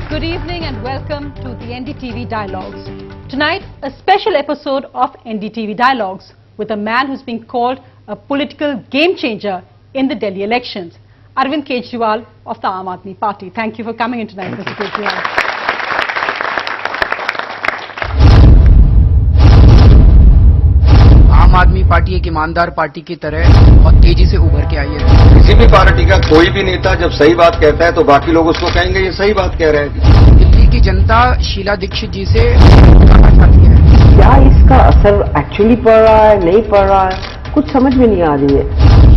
Good evening and welcome to the NDTV Dialogues. Tonight, a special episode of NDTV Dialogues with a man who's been called a political game changer in the Delhi elections, Arvind Kejriwal of the Aam Aadmi Party. Thank you for coming in tonight, Mr. Kejriwal. आम आदमी party एक ईमानदार party की तरह बहुत तेजी से उभर के आई है। किसी भी पार्टी का कोई भी नेता जब सही बात कहता है तो बाकी लोग उसको कहेंगे ये सही बात कह रहे हैं। दिल्ली की जनता शीला दीक्षित जी से कहना चाहती है। क्या इसका असर एक्चुअली पड़ रहा है, नहीं पड़ रहा है, कुछ समझ में नहीं आ रही है।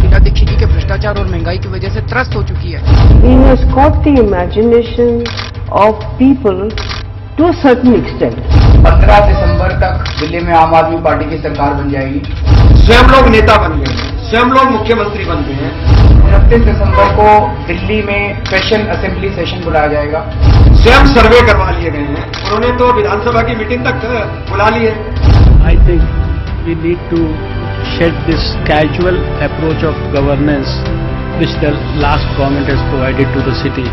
शीला दीक्षित जी के भ्रष्टाचार और महंगाई की वजह से त्रस्त हो चुकी है। He has caught the imagination of people to a certain extent. 15 दिसंबर तक दिल्ली में आम आदमी पार्टी की सरकार बन जाएगी। स्वयं लोग नेता बन गए हैं, स्वयं लोग मुख्यमंत्री बन गए हैं। 29 दिसंबर को दिल्ली में स्पेशल असेंबली सेशन बुलाया जाएगा। स्वयं सर्वे करवा लिए गए हैं, उन्होंने तो विधानसभा की मीटिंग तक बुला ली है। I think we need to shed this casual approach of governance which the last government has provided to the city.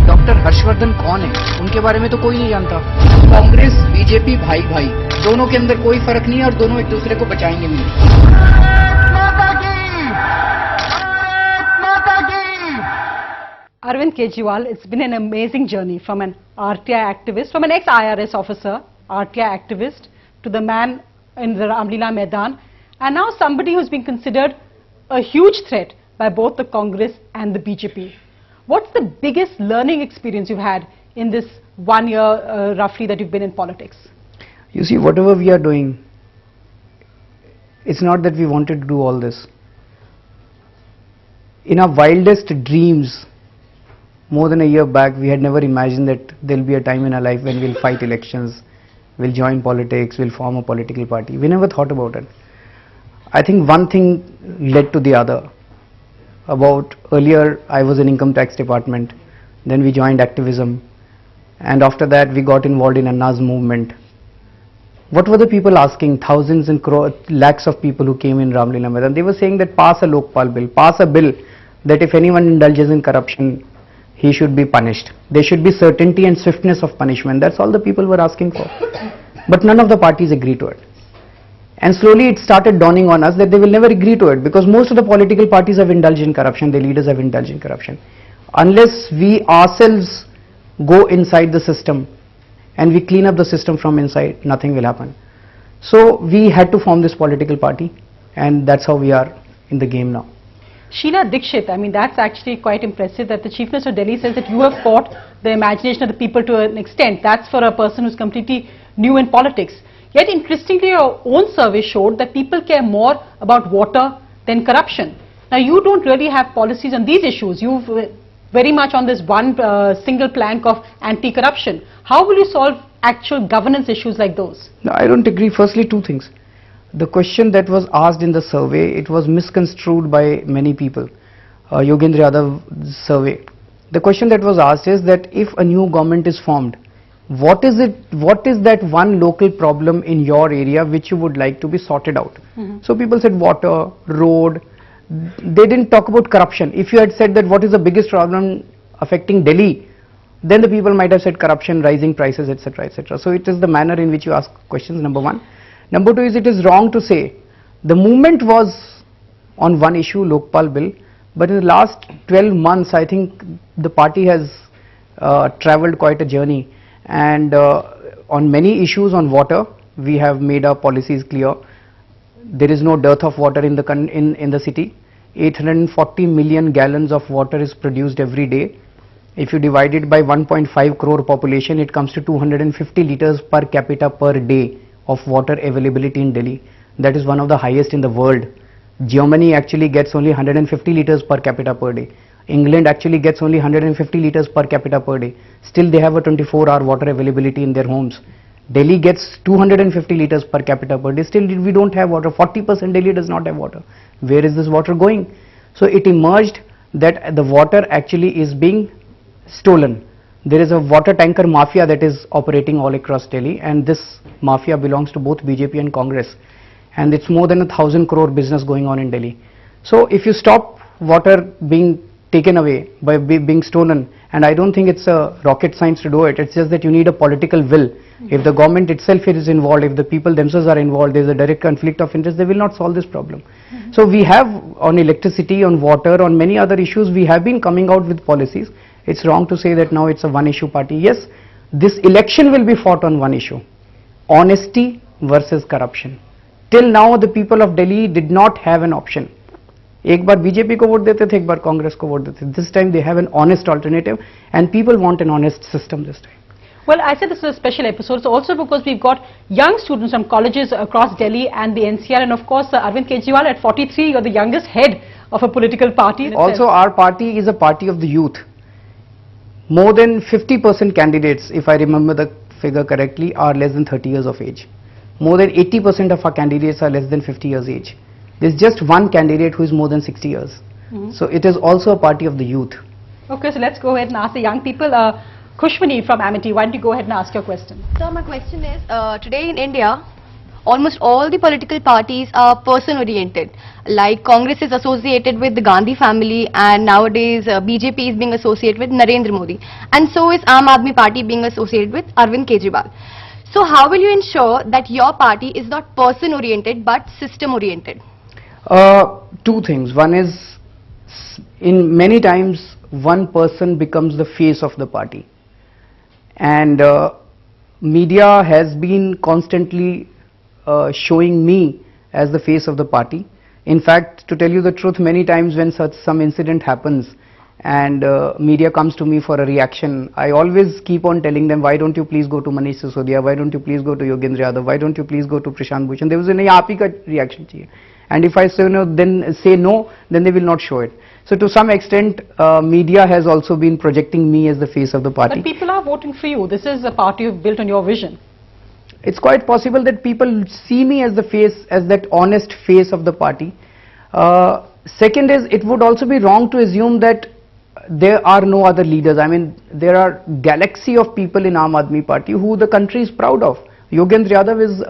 Doctor Harshvardhan कौन है, उनके बारे में तो कोई नहीं जानता। कांग्रेस बीजेपी भाई भाई दोनों के अंदर कोई फर्क नहीं है और दोनों एक दूसरे को बचाएंगे नहीं। Arvind Kejriwal, it's been an amazing journey from an RTI activist, from an ex-IRS officer, RTI activist, to the man in the Ramlila Maidan, and now somebody who's been considered a huge threat by both the Congress and the BJP. What's the biggest learning experience you've had in this 1 year roughly that you've been in politics? You see, whatever we are doing, it's not that we wanted to do all this. In our wildest dreams, more than a year back, we had never imagined that there'll be a time in our life when we'll fight elections, we'll join politics, we'll form a political party. We never thought about it. I think one thing led to the other. About earlier, I was in income tax department, then we joined activism, and after that we got involved in Anna's movement. What were the people asking? Thousands and lakhs of people who came in Ramlila Maidan, they were saying that pass a Lokpal bill, pass a bill that if anyone indulges in corruption, he should be punished. There should be certainty and swiftness of punishment. That's all the people were asking for. But none of the parties agreed to it. And slowly it started dawning on us that they will never agree to it, because most of the political parties have indulged in corruption, their leaders have indulged in corruption. Unless we ourselves go inside the system and we clean up the system from inside, nothing will happen. So we had to form this political party, and that's how we are in the game now. Sheila Dikshit, I mean, that's actually quite impressive that the Chief Minister of Delhi says that you have caught the imagination of the people to an extent. That's for a person who's completely new in politics. Yet interestingly, your own survey showed that people care more about water than corruption. Now, you don't really have policies on these issues. You've very much on this one single plank of anti-corruption. How will you solve actual governance issues like those? No, I don't agree. Firstly, two things. The question that was asked in the survey, it was misconstrued by many people. Yogendra Yadav's survey. The question that was asked is that if a new government is formed, what is that one local problem in your area which you would like to be sorted out? So people said water, road. They didn't talk about corruption. If you had said that what is the biggest problem affecting Delhi, then the people might have said corruption, rising prices, etc., etc. So it is the manner in which you ask questions, number one. Number two is it is wrong to say the movement was on one issue, Lokpal bill, but in the last 12 months I think the party has travelled quite a journey, and on many issues on water we have made our policies clear. There is no dearth of water in the city. 840 million gallons of water is produced every day. If you divide it by 1.5 crore population, it comes to 250 liters per capita per day of water availability in Delhi. That is one of the highest in the world. Germany actually gets only 150 liters per capita per day. England actually gets only 150 liters per capita per day. Still they have a 24-hour water availability in their homes. Delhi gets 250 liters per capita per day. Still we don't have water. 40% Delhi does not have water. Where is this water going? So it emerged that the water actually is being stolen. There is a water tanker mafia that is operating all across Delhi, and this mafia belongs to both BJP and Congress, and it's more than 1,000 crore business going on in Delhi. So if you stop water being taken away, by being stolen, and I don't think it's a rocket science to do it. It's just that you need a political will. If the government itself is involved, if the people themselves are involved, there's a direct conflict of interest, they will not solve this problem. So we have on electricity, on water, on many other issues, we have been coming out with policies. It's wrong to say that now it's a one issue party. Yes, this election will be fought on one issue: honesty versus corruption. Till now the people of Delhi did not have an option. एक बार BJP को vote देते थे, एक बार कांग्रेस को vote देते थे. This time they have an honest alternative, and people want an honest system this time. Well, I said this is a special episode. It's also because we've got young students from colleges across Delhi and the NCR, and of course Arvind Kejriwal at 43, you're the youngest head of a political party. in Also, itself. our party is a party of the youth. More than 50% candidates, if I remember the figure correctly, are less than 30 years of age. More than 80% of our candidates are less than 50 years age. There's just one candidate who is more than 60 years. So it is also a party of the youth. Okay, so let's go ahead and ask the young people. Khushmani from Amity, why don't you go ahead and ask your question? So my question is, today in India, almost all the political parties are person-oriented. Like Congress is associated with the Gandhi family, and nowadays BJP is being associated with Narendra Modi. And so is Aam Aadmi Party being associated with Arvind Kejriwal. So how will you ensure that your party is not person-oriented but system-oriented? Two things. One is, in many times, one person becomes the face of the party. And media has been constantly showing me as the face of the party. In fact, to tell you the truth, many times when some incident happens and media comes to me for a reaction, I always keep on telling them, why don't you please go to Manish Sisodia, why don't you please go to Yogendra Yadav, why don't you please go to Prashant Bhushan. There was a nahi ka reaction chahiye. And if I say no, then they will not show it. So to some extent, media has also been projecting me as the face of the party. But people are voting for you. This is a party you've built on your vision. It's quite possible that people see me as the face, as that honest face of the party. Second is, it would also be wrong to assume that there are no other leaders. I mean, there are galaxy of people in Aam Aadmi Party who the country is proud of. Yogendra Yadav is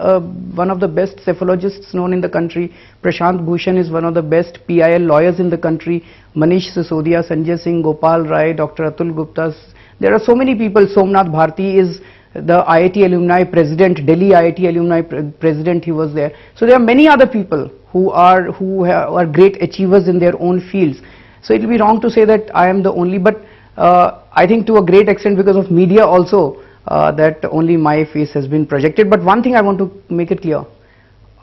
one of the best cephalogists known in the country. Prashant Bhushan is one of the best PIL lawyers in the country. Manish Sisodia, Sanjay Singh, Gopal Rai, Dr. Atul Gupta. There are so many people. Somnath Bharti is the IIT alumni president, Delhi IIT alumni president, he was there. So there are many other people who are great achievers in their own fields. So it will be wrong to say that I am the only, but I think to a great extent because of media also, that only my face has been projected. But one thing I want to make it clear,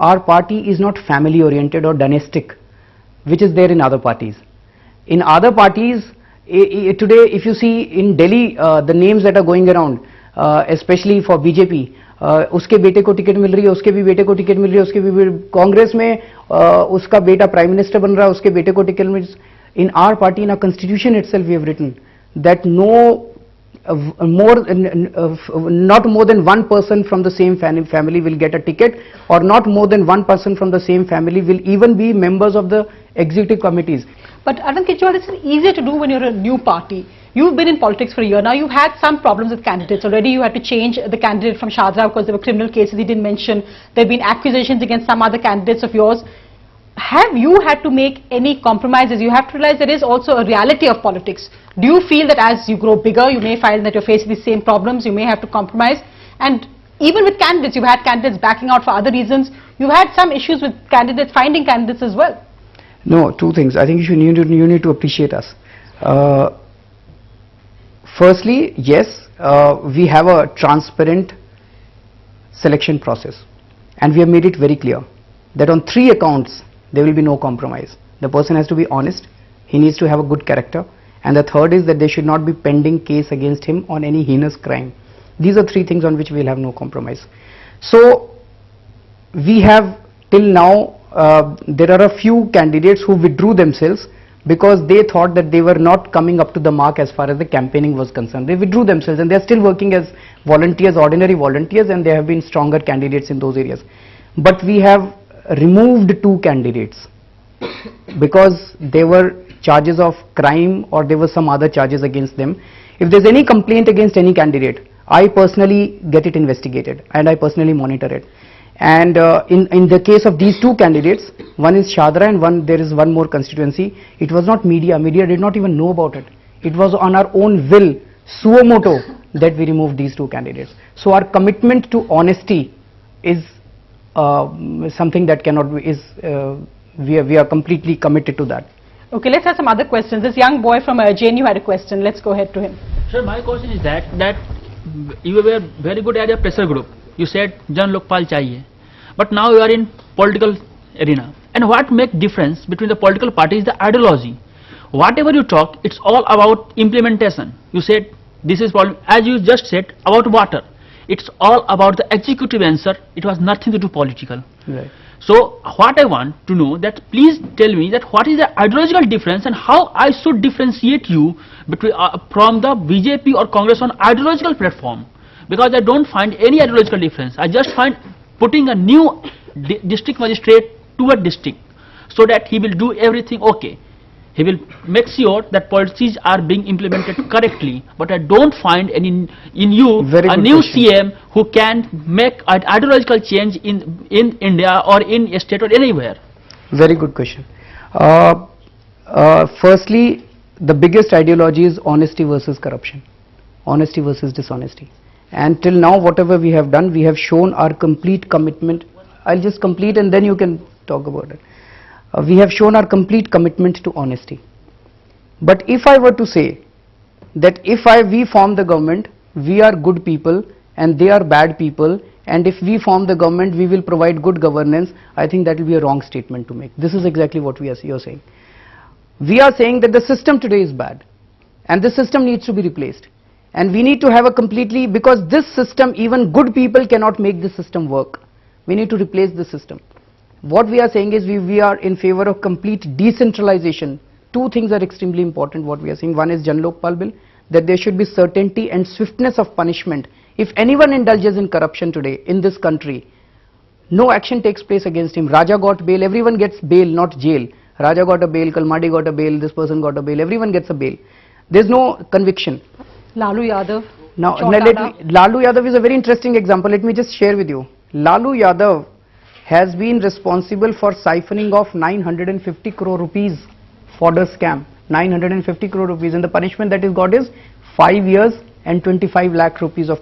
our party is not family oriented or dynastic, which is there in other parties. In other parties, today if you see in Delhi, the names that are going around, especially for BJP, उसके बेटे को ticket मिल रही है, उसके भी बेटे को ticket मिल रही है, उसके भी कांग्रेस में उसका बेटा प्राइम मिनिस्टर बन रहा है, उसके बेटे को ticket mill. In our party, in our constitution itself, we have written that not more than one person from the same family will get a ticket, or not more than one person from the same family will even be members of the executive committees. But Arvind Kejriwal, this is easier to do when you're a new party. You've been in politics for a year now. You've had some problems with candidates already. You had to change the candidate from Shadra because there were criminal cases he didn't mention. There have been accusations against some other candidates of yours. Have you had to make any compromises? You have to realize there is also a reality of politics. Do you feel that as you grow bigger, you may find that you're facing the same problems, you may have to compromise? And even with candidates, you've had candidates backing out for other reasons. You've had some issues with candidates, finding candidates as well. No, two things. I think you need to appreciate us. Firstly, yes, we have a transparent selection process, and we have made it very clear that on 3 accounts, there will be no compromise. The person has to be honest, he needs to have a good character, and the third is that there should not be pending case against him on any heinous crime. These are 3 things on which we will have no compromise. So we have till now, there are a few candidates who withdrew themselves because they thought that they were not coming up to the mark as far as the campaigning was concerned. They withdrew themselves and they are still working as volunteers, ordinary volunteers, and they have been stronger candidates in those areas. But we have removed 2 candidates because there were charges of crime or there were some other charges against them. If there's any complaint against any candidate, I personally get it investigated and I personally monitor it. And in the case of these two candidates, one is Shadra and there is one more constituency, it was not media did not even know about it. It was on our own will, suo moto, that we removed these two candidates. So our commitment to honesty is something that cannot be, we are completely committed to that. Okay, let's have some other questions. This young boy from JNU had a question. Let's go ahead to him. Sir, my question is that you were very good at a pressure group. You said Jan Lokpal chahiye, but now you are in political arena. And what makes difference between the political parties is the ideology. Whatever you talk, it's all about implementation. You said this is problem, as you just said about water. It's all about the executive answer. It was nothing to do political. Right. So what I want to know that please tell me that what is the ideological difference and how I should differentiate you between from the BJP or Congress on ideological platform, because I don't find any ideological difference. I just find putting a new district magistrate to a district so that he will do everything okay. He will make sure that policies are being implemented correctly, but I don't find any in you a new CM who can make an ideological change in India or in a state or anywhere. Very good question. Firstly, the biggest ideology is honesty versus corruption, honesty versus dishonesty. And till now, whatever we have done, we have shown our complete commitment. I'll just complete and then you can talk about it. We have shown our complete commitment to honesty. But if I were to say that if we form the government, we are good people and they are bad people, and if we form the government, we will provide good governance, I think that will be a wrong statement to make. This is exactly what you're saying. We are saying that the system today is bad and the system needs to be replaced. And we need to have a completely, because this system, even good people cannot make the system work. We need to replace the system. What we are saying is we are in favor of complete decentralization. Two things are extremely important what we are saying. One is Jan Lokpal bill, that there should be certainty and swiftness of punishment. If anyone indulges in corruption today in this country, no action takes place against him. Raja got bail, everyone gets bail, not jail. Raja got a bail, Kalmadi got a bail, this person got a bail, everyone gets a bail. There's no conviction. Lalu Yadav. Now, Lalu Yadav is a very interesting example. Let me just share with you. Lalu Yadav has been responsible for siphoning off 950 crore rupees fodder scam. 950 crore rupees, and the punishment that he got is 5 years and 25 lakh rupees of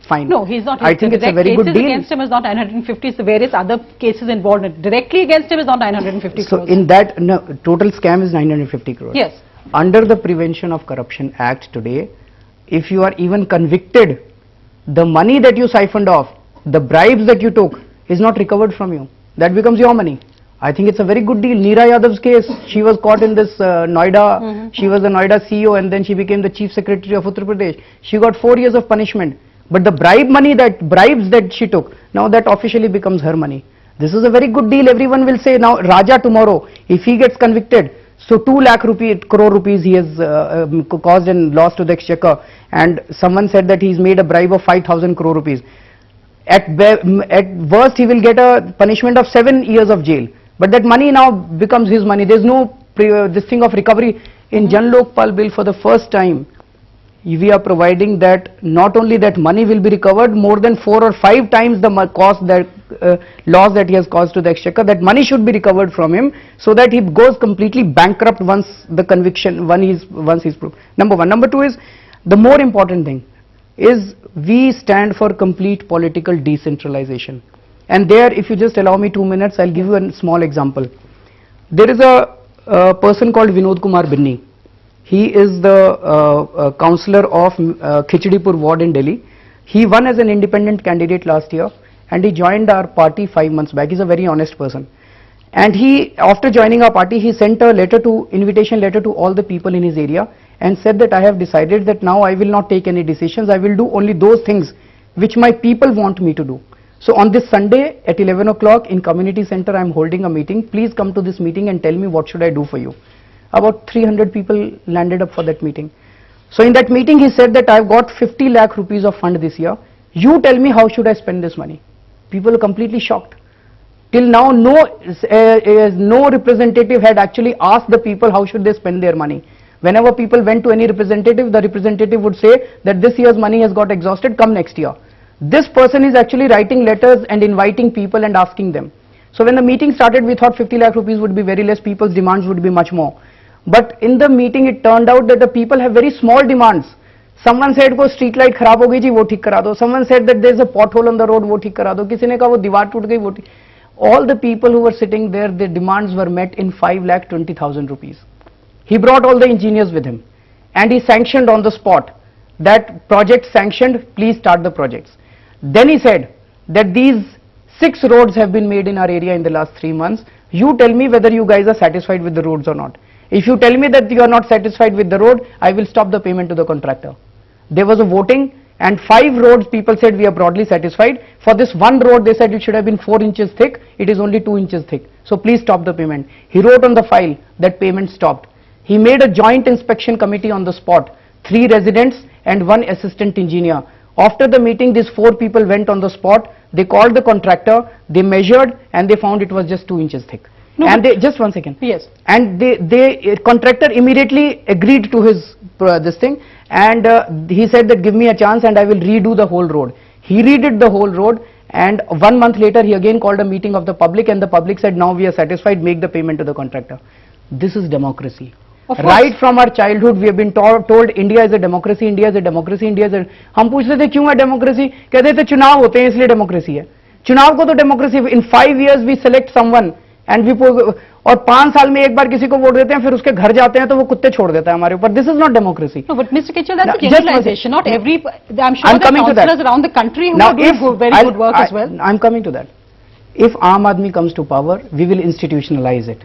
fine. No, he's not. I think it's a very good deal. Cases against him is not 950, it's the various other cases involved. Directly against him is not 950 crores. So in that, no, total scam is 950 crores. Yes. Under the Prevention of Corruption Act today, if you are even convicted, the money that you siphoned off, the bribes that you took, is not recovered from you. That becomes your money. I think it's a very good deal. Neera Yadav's case, she was caught in this Noida, she was the Noida CEO and then she became the Chief Secretary of Uttar Pradesh. She got 4 years of punishment. But the bribes that she took, now that officially becomes her money. This is a very good deal. Everyone will say now Raja tomorrow, if he gets convicted, so 2 lakh crore rupees he has caused and lost to the exchequer, and someone said that he's made a bribe of 5,000 crore rupees. At worst, he will get a punishment of 7 years of jail. But that money now becomes his money. There's no this thing of recovery. In Jan Lokpal bill, for the first time, we are providing that not only that money will be recovered, more than 4 or 5 times the cost that loss that he has caused to the exchequer, that money should be recovered from him, so that he goes completely bankrupt once the conviction, once he's proved. Number one. Number two is, the more important thing is we stand for complete political decentralization. And there, if you just allow me 2 minutes, I'll give you a small example. There is a person called Vinod Kumar Binni. He is the councillor of Khichadipur ward in Delhi. He won as an independent candidate last year and he joined our party 5 months back. He's a very honest person. And he, after joining our party, he sent a invitation letter to all the people in his area and said that I have decided that now I will not take any decisions. I will do only those things which my people want me to do. So on this Sunday at 11 o'clock in community center, I am holding a meeting. Please come to this meeting and tell me what should I do for you. About 300 people landed up for that meeting. So in that meeting he said that I've got 50 lakh rupees of fund this year. You tell me how should I spend this money. People are completely shocked. Till now no representative had actually asked the people how should they spend their money. Whenever people went to any representative, the representative would say that this year's money has got exhausted, come next year. This person is actually writing letters and inviting people and asking them. So when the meeting started, we thought 50 lakh rupees would be very less, people's demands would be much more. But in the meeting, it turned out that the people have very small demands. Someone said, "को street light खराब हो गई जी, वो ठीक करा दो." Someone said that there is a pothole on the road, वो ठीक करा दो. किसी ने कहा वो दीवार टूट गई, वो ठीक. All the people who were sitting there, their demands were met in 5,20,000 rupees. He brought all the engineers with him, and he sanctioned on the spot that project sanctioned, please start the projects. Then he said that these 6 roads have been made in our area in the last 3 months. You tell me whether you guys are satisfied with the roads or not. If you tell me that you are not satisfied with the road, I will stop the payment to the contractor. There was a voting, and 5 roads people said we are broadly satisfied. For this one road, they said it should have been 4 inches thick. It is only 2 inches thick. So please stop the payment. He wrote on the file that payment stopped. He made a joint inspection committee on the spot, 3 residents and 1 assistant engineer. After the meeting, these 4 people went on the spot. They called the contractor, they measured, and they found it was just 2 inches thick. No, and they, just one second. Yes. And they contractor immediately agreed to his this thing, and he said that give me a chance and I will redo the whole road. He redid the whole road, and 1 month later he again called a meeting of the public, and the public said now we are satisfied, make the payment to the contractor. This is democracy. Of course. Right from our childhood we have been told India is a democracy, India is a democracy, India is a. हम पूछते थे क्यों है democracy? कहते थे चुनाव होते हैं इसलिए democracy है. चुनाव को तो democracy, in 5 years we select someone and we और 5 साल में एक बार किसी को वोट देते हैं, फिर उसके घर जाते हैं तो वो कुत्ते छोड़ देता है हमारे ऊपर. This is not democracy. No, but Mr. Kitchell, that's Now, a generalization. Not every. I'm sure I'm there are coming to that. councillors around the country who Now, are doing very good work as well. I'm coming to that. If Aam Aadmi comes to power, we will institutionalize it.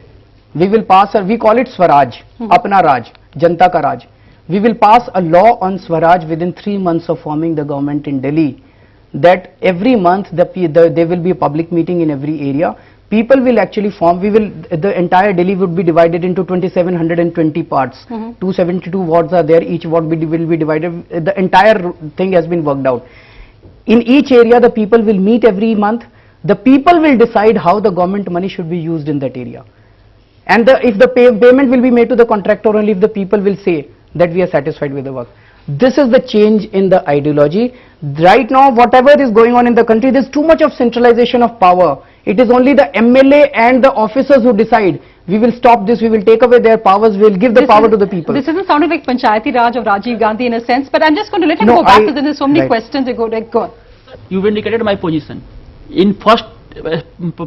We will pass, we call it Swaraj, Apna Raj, Janta Ka Raj. We will pass a law on Swaraj within 3 months of forming the government in Delhi, that every month there will be a public meeting in every area. People will actually form, the entire Delhi would be divided into 2,720 parts. 272 wards are there, each ward will be divided, the entire thing has been worked out. In each area, the people will meet every month. The people will decide how the government money should be used in that area. And if the payment will be made to the contractor only if the people will say that we are satisfied with the work. This is the change in the ideology. Right now, whatever is going on in the country, there is too much of centralization of power. It is only the MLA and the officers who decide, we will stop this, we will take away their powers, we will give the power to the people. This isn't sounding like Panchayati Raj of Rajiv Gandhi in a sense, but I'm just going to let him go back because there's so many questions. Go on. You vindicated my position. In first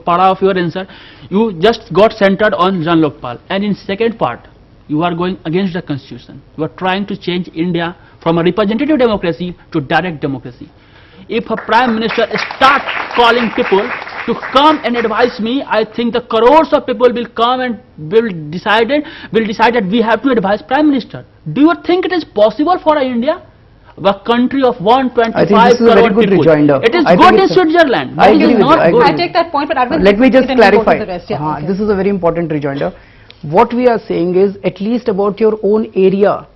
part of your answer, you just got centered on Jan Lokpal, and in second part, you are going against the constitution. You are trying to change India from a representative democracy to direct democracy. If a prime minister starts calling people to come and advise me, I think the crores of people will come and will decide that we have to advise prime minister. Do you think it is possible for India? A country of 125 crore people. Rejoinder. It is good in Switzerland. I agree with you. I take that point, but let me just clarify. Okay. This is a very important rejoinder. What we are saying is at least about your own area,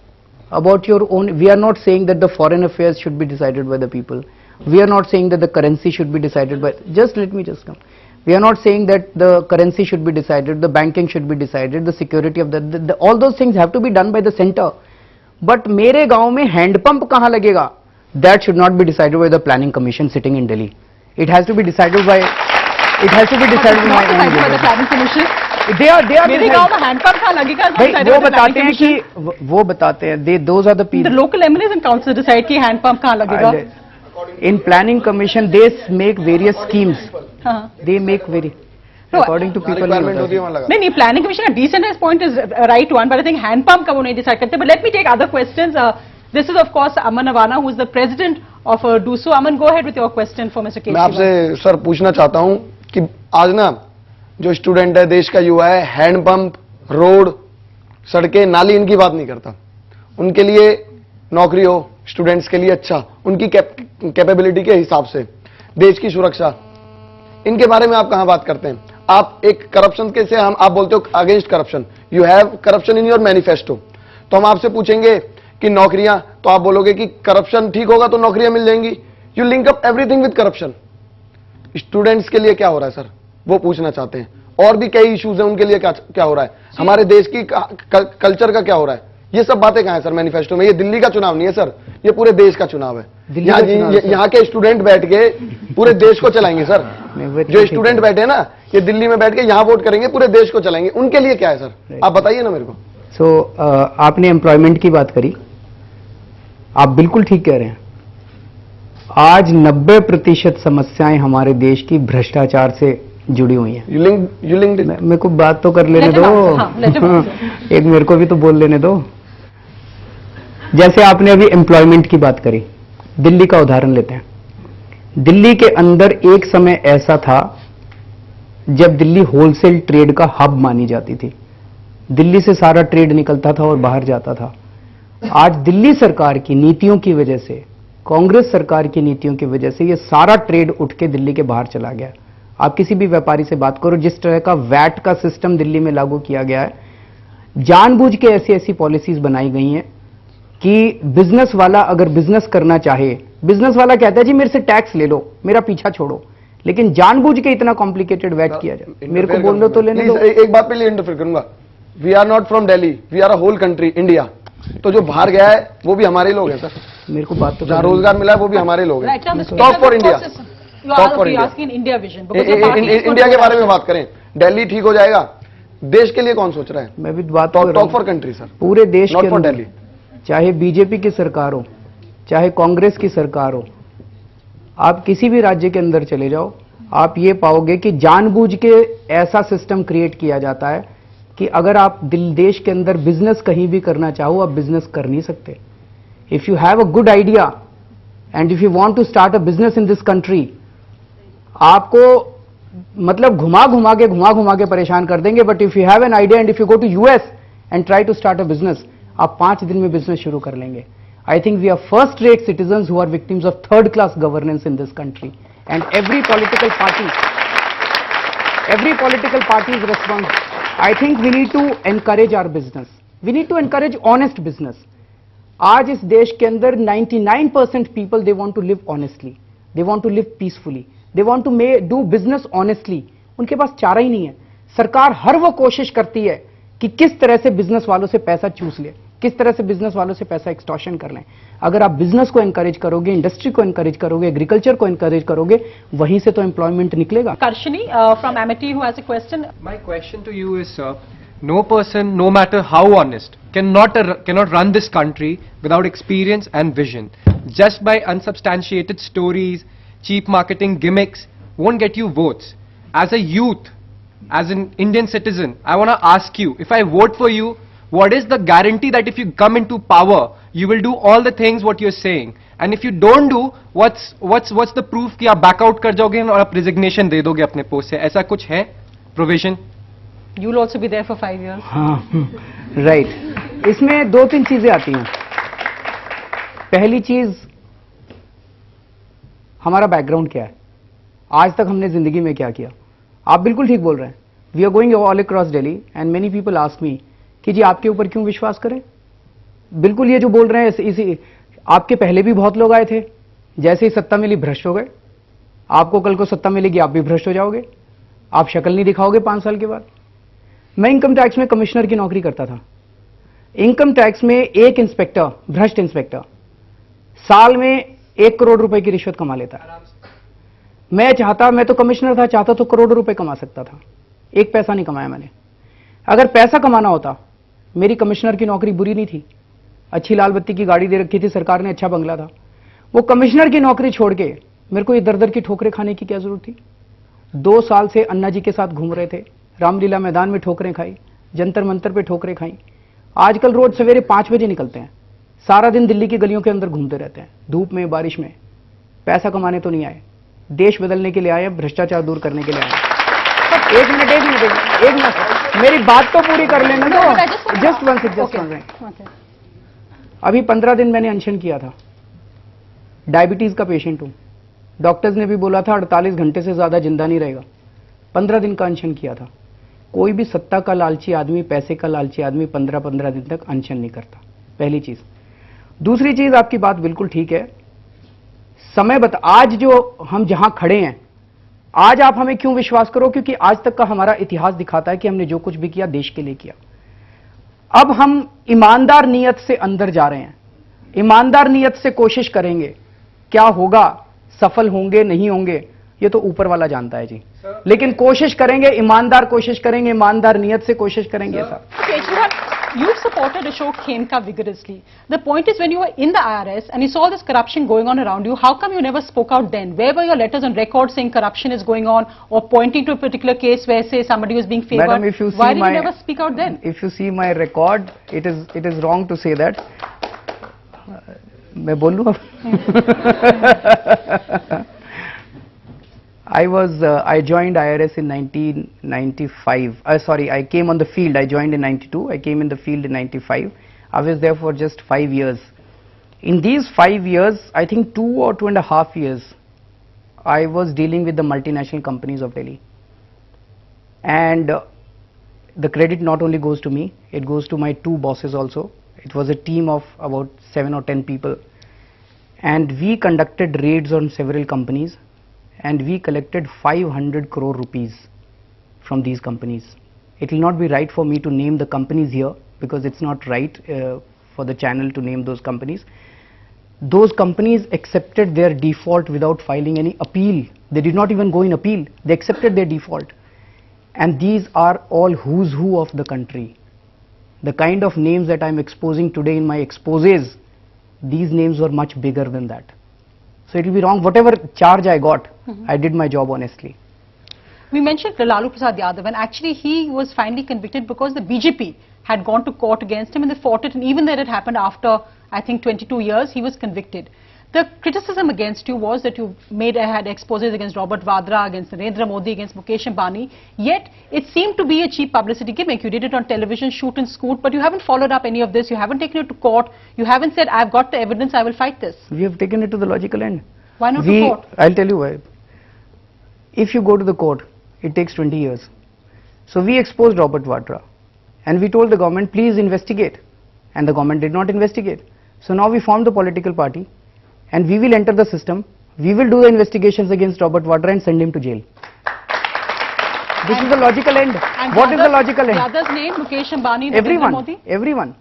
about your own. We are not saying that the foreign affairs should be decided by the people. We are not saying that the currency should be decided by. Just let me just come. We are not saying that the currency should be decided, the banking should be decided, the security of all those things have to be done by the center. But मेरे गांव में handpump कहाँ लगेगा? That should not be decided by the planning commission sitting in Delhi. It has to be decided by. It has to be decided by the planning commission. They are. मेरे गांव में handpump कहाँ लगेगा? वो बताते हैं कि वो बताते हैं. Those are the people. The local MLAs and councils decide कि हैंडपंप कहाँ लगेगा. In planning commission, they make various schemes. They make according to people. No, planning commission, a decentralized point is a right one, but I think hand pump का वो नहीं decide करते. But let me take other questions. This is of course Aman Avana, who is the president of DUSO. Aman, go ahead with your question for Mr. Kejriwal. मैं आपसे sir पूछना चाहता हूं कि आज ना जो स्टूडेंट है, देश का युवा है, हैंडपंप, रोड, सड़कें, नाली इनकी बात नहीं करता. उनके लिए नौकरी हो, स्टूडेंट्स के लिए अच्छा, उनकी कैपेबिलिटी के हिसाब से देश की सुरक्षा, इनके बारे में आप कहां बात करते हैं? आप एक करप्शन के से आप बोलते हो against corruption, you have corruption in your manifesto. तो हम आपसे पूछेंगे कि नौकरियां, तो आप बोलोगे कि करप्शन ठीक होगा तो नौकरियां मिल जाएंगी. You link up everything with corruption. Students के लिए क्या हो रहा है सर, वो पूछना चाहते हैं. और भी कई इश्यूज हैं, उनके लिए क्या हो रहा है? हमारे देश की कल्चर का क्या हो रहा है? ये सब बातें कहाँ है सर मैनिफेस्टो में? ये दिल्ली का चुनाव नहीं है सर, ये पूरे देश का चुनाव है। दिल्ली का चुनाव है, सर। यहाँ के स्टूडेंट बैठ के पूरे देश को चलाएंगे सर। वो जो ठीक स्टूडेंट है। बैठे हैं ना, ये दिल्ली में बैठ के यहाँ वोट करेंगे, पूरे देश को चलाएंगे। उनके लिए क्या है सर, आप बताइए ना मेरे को। सो आपने एम्प्लॉयमेंट की बात करी, आप बिल्कुल ठीक कह रहे हैं। आज 90% समस्याएं हमारे देश की भ्रष्टाचार से जुड़ी हुई हैं। You linked it. मेरे को बात तो कर लेने Let दो। him answer, हाँ, let him answer. एक मेरे को भी तो बोल लेने दो। जैसे आपने अभी एम्प्लॉयमेंट की बात करी, दिल्ली का उदाहरण लेते हैं। दिल्ली के अंदर एक समय ऐसा था जब दिल्ली होलसेल ट्रेड का हब मानी जाती थी। दिल्ली से सारा ट्रेड निकलता था और बाहर जाता था। आज दिल्ली सरकार की नीतियों की वजह से, कांग्रेस सरकार की नीतियों की वजह से ये सारा ट्रेड उठ के दिल्ली के बाहर चला गया। आप किसी भी व्यापारी से बात करो, जिस तरह का वैट का सिस्टम दिल्ली में लागू किया गया है, जानबूझ के ऐसी ऐसी पॉलिसीज बनाई गई हैं कि बिजनेस वाला अगर बिजनेस करना चाहे, बिजनेस वाला कहता है जी मेरे से टैक्स ले लो, मेरा पीछा छोड़ो, लेकिन जानबूझ के इतना कॉम्प्लिकेटेड वैट किया जाए। मेरे को बोल दो तो लेने दो। एक बात पे लिए इंटरफेयर करूंगा। We are not from Delhi, we are a whole country India. तो जो बाहर गया है वो भी हमारे लोग हैं सर। मेरे को बात तो जहाँ रोजगार मिला है वो भी हमारे लोग हैं। Right, now, Mr. Talk for India, You talk are for India. asking India vision. because your party is going India to के go बारे में back. बात करें, दिल्ली ठीक हो जाएगा, देश के लिए कौन सोच रहा है? मैं भी बात कर रहा टॉक हूं। फॉर कंट्री सर, पूरे देश नॉट के फॉर अंदर, दिल्ली। चाहे बीजेपी की सरकार हो, चाहे कांग्रेस की सरकार हो, आप किसी भी राज्य के अंदर चले जाओ, आप ये पाओगे कि जानबूझ के ऐसा सिस्टम क्रिएट किया जाता है कि अगर आप देश के अंदर बिजनेस कहीं भी करना चाहो, आप बिजनेस कर नहीं सकते। If you have a good idea and if you want to start a business in this country, आपको मतलब घुमा घुमा के परेशान कर देंगे। But if you have an idea and if you go to US and try to start a business, आप 5 दिन में बिजनेस शुरू कर लेंगे। I think we are first rate citizens who are victims of third class governance in this country, and every political party is responsible. I think we need to encourage our business. We need to encourage honest business. आज इस देश के अंदर 99% people they want to live honestly, they want to live peacefully, they want to do business honestly. उनके पास चारा ही नहीं है। सरकार हर वो कोशिश करती है कि किस तरह से बिजनेस वालों से पैसा चूस ले, किस तरह से बिजनेस वालों से पैसा एक्सटॉर्शन कर लें। अगर आप बिजनेस को एनकरेज करोगे, इंडस्ट्री को एनकरेज करोगे, एग्रीकल्चर को एनकरेज करोगे, वहीं से तो एम्प्लॉयमेंट निकलेगा। Karshini from Amity who has a question. My question to you is, sir, no person, no matter how honest, cannot run this country without experience and vision. Just by unsubstantiated stories, cheap marketing gimmicks won't get you votes. As a youth, as an Indian citizen, I want to ask you, if I vote for you, what is the guarantee that if you come into power, you will do all the things what you're saying? And if you don't do, what's the proof कि आप back out कर जाओगे और आप resignation दे दोगे अपने post से? ऐसा कुछ है provision? You will also be there for 5 years. हाँ, राइट। इसमें 2-3 चीजें आती हैं। पहली चीज, हमारा बैकग्राउंड क्या है, आज तक हमने जिंदगी में क्या किया। आप बिल्कुल ठीक बोल रहे हैं। We are going all across Delhi and many people ask me कि जी आपके ऊपर क्यों विश्वास करें। बिल्कुल ये जो बोल रहे हैं, इसी आपके पहले भी बहुत लोग आए थे, जैसे ही सत्ता मिली भ्रष्ट हो गए। आपको कल को सत्ता मिलेगी, आप भी भ्रष्ट हो जाओगे, आप शक्ल नहीं दिखाओगे 5 साल के बाद। मैं इनकम टैक्स में कमिश्नर की नौकरी करता था। इनकम टैक्स में एक इंस्पेक्टर, भ्रष्ट इंस्पेक्टर, साल में 1 करोड़ रुपए की रिश्वत कमा लेता है। मैं तो कमिश्नर था, चाहता तो करोड़ों रुपए कमा सकता था। 1 पैसा नहीं कमाया मैंने। अगर पैसा कमाना होता, मेरी कमिश्नर की नौकरी बुरी नहीं थी, अच्छी लाल बत्ती की गाड़ी दे रखी थी सरकार ने, अच्छा बंगला था। वो कमिश्नर की नौकरी छोड़ के मेरे को ये दर दर की ठोकरें खाने की क्या जरूरत थी। 2 साल से अन्ना जी के साथ घूम रहे थे, रामलीला मैदान में ठोकरें खाई, जंतर मंतर पे ठोकरें खाई। आजकल रोज सवेरे 5 बजे निकलते हैं, सारा दिन दिल्ली की गलियों के अंदर घूमते रहते हैं, धूप में बारिश में। पैसा कमाने तो नहीं आए, देश बदलने के लिए आए, भ्रष्टाचार दूर करने के लिए आए। एक मिनट, मेरी बात तो पूरी कर लेने दो। Just one second. अभी 15 दिन मैंने अनशन किया था। डायबिटीज का पेशेंट हूं, डॉक्टर्स ने भी बोला था 48 घंटे से ज्यादा जिंदा नहीं रहेगा। 15 दिन का अनशन किया था। कोई भी सत्ता का लालची आदमी, पैसे का लालची आदमी 15-15 दिन तक अनशन नहीं करता, पहली चीज। दूसरी चीज, आपकी बात बिल्कुल ठीक है। आज जो हम जहां खड़े हैं, आज आप हमें क्यों विश्वास करो, क्योंकि आज तक का हमारा इतिहास दिखाता है कि हमने जो कुछ भी किया देश के लिए किया। अब हम ईमानदार नीयत से अंदर जा रहे हैं, ईमानदार नीयत से कोशिश करेंगे, क्या होगा, सफल होंगे नहीं होंगे ये तो ऊपर वाला जानता है जी, लेकिन कोशिश करेंगे, ईमानदार कोशिश करेंगे, ईमानदार नीयत से कोशिश करेंगे sir. Kejriwal, you've supported Ashok Khemka vigorously. The point is, when you were in the IRS and you saw this corruption going on around you, how come you never spoke out then? Where were your letters on record saying corruption is going on, or pointing to a particular case where, say, somebody was being favored? Madam, if you see Why did my, you never speak out then? If you see my record, it is wrong to say that. मैं बोलूं अब? I joined IRS in 1995. Sorry, I came on the field. I joined in 92. I came in the field in 95. I was there for just 5 years. In these 5 years, I think 2 or 2.5 years, I was dealing with the multinational companies of Delhi. And the credit not only goes to me, it goes to my 2 bosses also. It was a team of about 7 or 10 people. And we conducted raids on several companies. And we collected 500 crore rupees from these companies. It will not be right for me to name the companies here because it's not right for the channel to name those companies. Those companies accepted their default without filing any appeal. They did not even go in appeal. They accepted their default. And these are all who's who of the country. The kind of names that I'm exposing today in my exposés, these names were much bigger than that. So it will be wrong. Whatever charge I got, I did my job honestly. We mentioned Lalu Prasad Yadav, and actually he was finally convicted because the BJP had gone to court against him and they fought it, and even though it happened after, I think, 22 years, he was convicted. The criticism against you was that you had exposés against Robert Vadra, against Narendra Modi, against Mukesh Ambani, yet it seemed to be a cheap publicity gimmick. You did it on television, shoot and scoot, but you haven't followed up any of this, you haven't taken it to court, you haven't said, I've got the evidence, I will fight this. We have taken it to the logical end. Why not to court? I'll tell you why. If you go to the court, it takes 20 years. So we exposed Robert Vadra and we told the government, please investigate. And the government did not investigate. So now we formed the political party and we will enter the system. We will do the investigations against Robert Vadra and send him to jail. This is the logical end. What is the logical end? The other's name, Mukesh Ambani, Everyone, Narendra Modi? everyone.